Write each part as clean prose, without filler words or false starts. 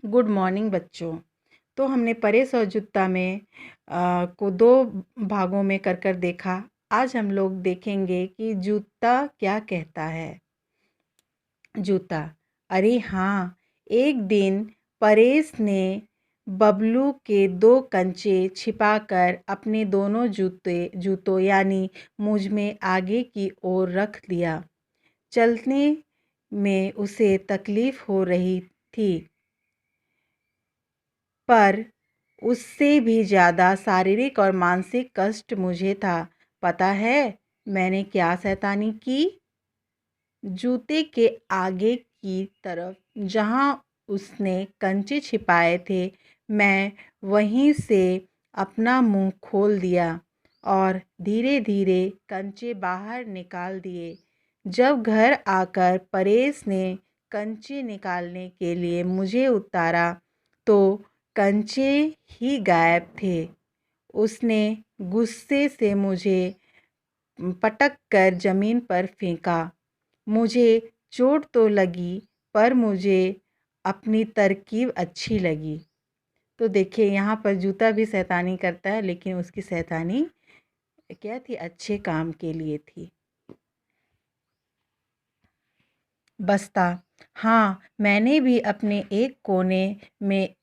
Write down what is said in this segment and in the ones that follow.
Good morning बच्चों। तो हमने परेश और जुत्ता में को दो भागों में कर देखा। आज हम लोग देखेंगे कि जूता क्या कहता है। जूता, अरे हाँ, एक दिन परेश ने बबलू के दो कंचे छिपाकर अपने दोनों जूतों यानी मुझ में आगे की ओर रख दिया। चलने में उसे तकलीफ हो रही थी, पर उससे भी ज़्यादा शारीरिक और मानसिक कष्ट मुझे था। पता है मैंने क्या शैतानी की? जूते के आगे की तरफ जहाँ उसने कंचे छिपाए थे, मैं वहीं से अपना मुंह खोल दिया और धीरे धीरे कंचे बाहर निकाल दिए। जब घर आकर परेश ने कंचे निकालने के लिए मुझे उतारा तो कंचे ही गायब थे। उसने गुस्से से मुझे पटक कर ज़मीन पर फेंका। मुझे चोट तो लगी, पर मुझे अपनी तरकीब अच्छी लगी। तो देखिए यहाँ पर जूता भी शैतानी करता है, लेकिन उसकी शैतानी क्या थी? अच्छे काम के लिए थी। बस्ता, हाँ, मैंने भी अपने एक कोने में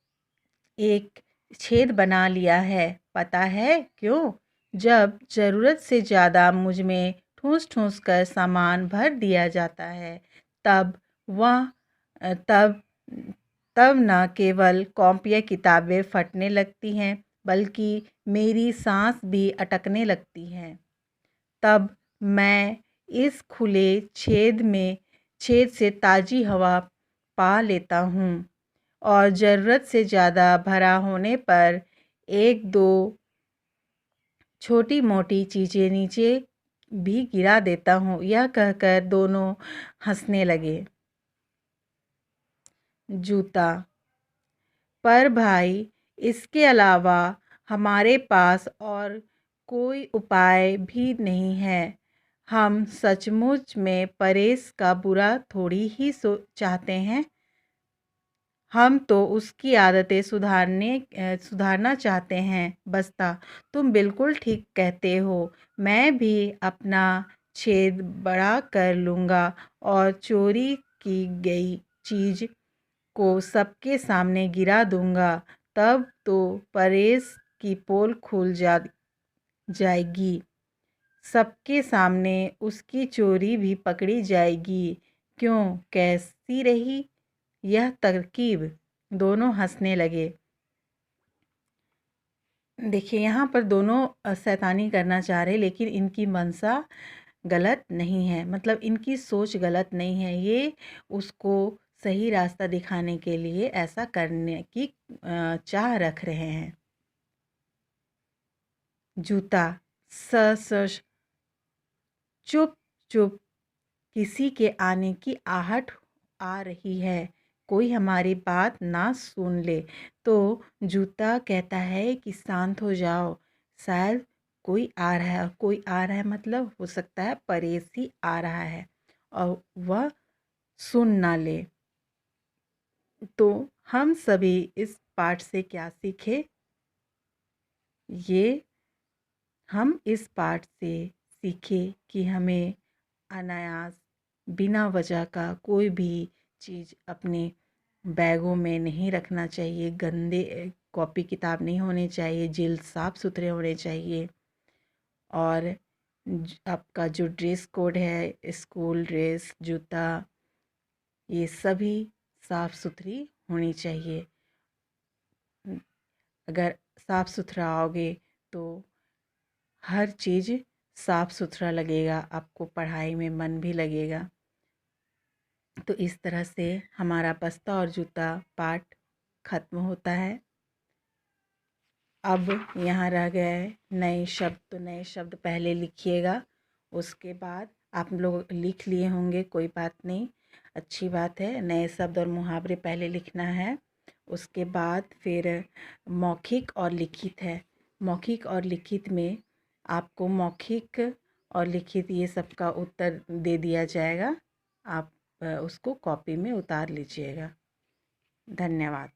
एक छेद बना लिया है। पता है क्यों? जब ज़रूरत से ज़्यादा मुझ में ठूस ठूस कर सामान भर दिया जाता है, तब वह तब तब न केवल कॉपियाँ किताबें फटने लगती हैं, बल्कि मेरी सांस भी अटकने लगती है। तब मैं इस खुले छेद से ताज़ी हवा पा लेता हूँ और ज़रूरत से ज़्यादा भरा होने पर एक दो छोटी मोटी चीज़ें नीचे भी गिरा देता हूँ। यह कहकर दोनों हंसने लगे। जूता, पर भाई, इसके अलावा हमारे पास और कोई उपाय भी नहीं है। हम सचमुच में परेश का बुरा थोड़ी ही चाहते हैं। हम तो उसकी आदतें सुधारना चाहते हैं। बस्ता, तुम बिल्कुल ठीक कहते हो। मैं भी अपना छेद बड़ा कर लूँगा और चोरी की गई चीज़ को सबके सामने गिरा दूँगा। तब तो परेश की पोल खुल जाएगी। सबके सामने उसकी चोरी भी पकड़ी जाएगी। क्यों, कैसी रही यह तरकीब? दोनों हंसने लगे। देखिए यहाँ पर दोनों शैतानी करना चाह रहे, लेकिन इनकी मंशा गलत नहीं है, मतलब इनकी सोच गलत नहीं है। ये उसको सही रास्ता दिखाने के लिए ऐसा करने की चाह रख रहे हैं। जूता, स चुप चुप, किसी के आने की आहट आ रही है। कोई हमारी बात ना सुन ले। तो जूता कहता है कि शांत हो जाओ, शायद कोई आ रहा है। कोई आ रहा है मतलब हो सकता है परेश ही आ रहा है और वह सुन ना ले। तो हम सभी इस पाठ से क्या सीखे? ये हम इस पाठ से सीखे कि हमें अनायास बिना वजह का कोई भी चीज़ अपने बैगों में नहीं रखना चाहिए। गंदे कॉपी किताब नहीं होने चाहिए। जिल्द साफ़ सुथरे होने चाहिए। और आपका जो ड्रेस कोड है, स्कूल ड्रेस, जूता, ये सभी साफ़ सुथरी होनी चाहिए। अगर साफ़ सुथरा आओगे तो हर चीज़ साफ़ सुथरा लगेगा, आपको पढ़ाई में मन भी लगेगा। तो इस तरह से हमारा बस्ता और जूता पाठ ख़त्म होता है। अब यहाँ रह गए नए शब्द। तो नए शब्द पहले लिखिएगा, उसके बाद आप लोग लिख लिए होंगे, कोई बात नहीं, अच्छी बात है। नए शब्द और मुहावरे पहले लिखना है। उसके बाद फिर मौखिक और लिखित है। मौखिक और लिखित में आपको मौखिक और लिखित ये सब का उत्तर दे दिया जाएगा। आप उसको कॉपी में उतार लीजिएगा। धन्यवाद।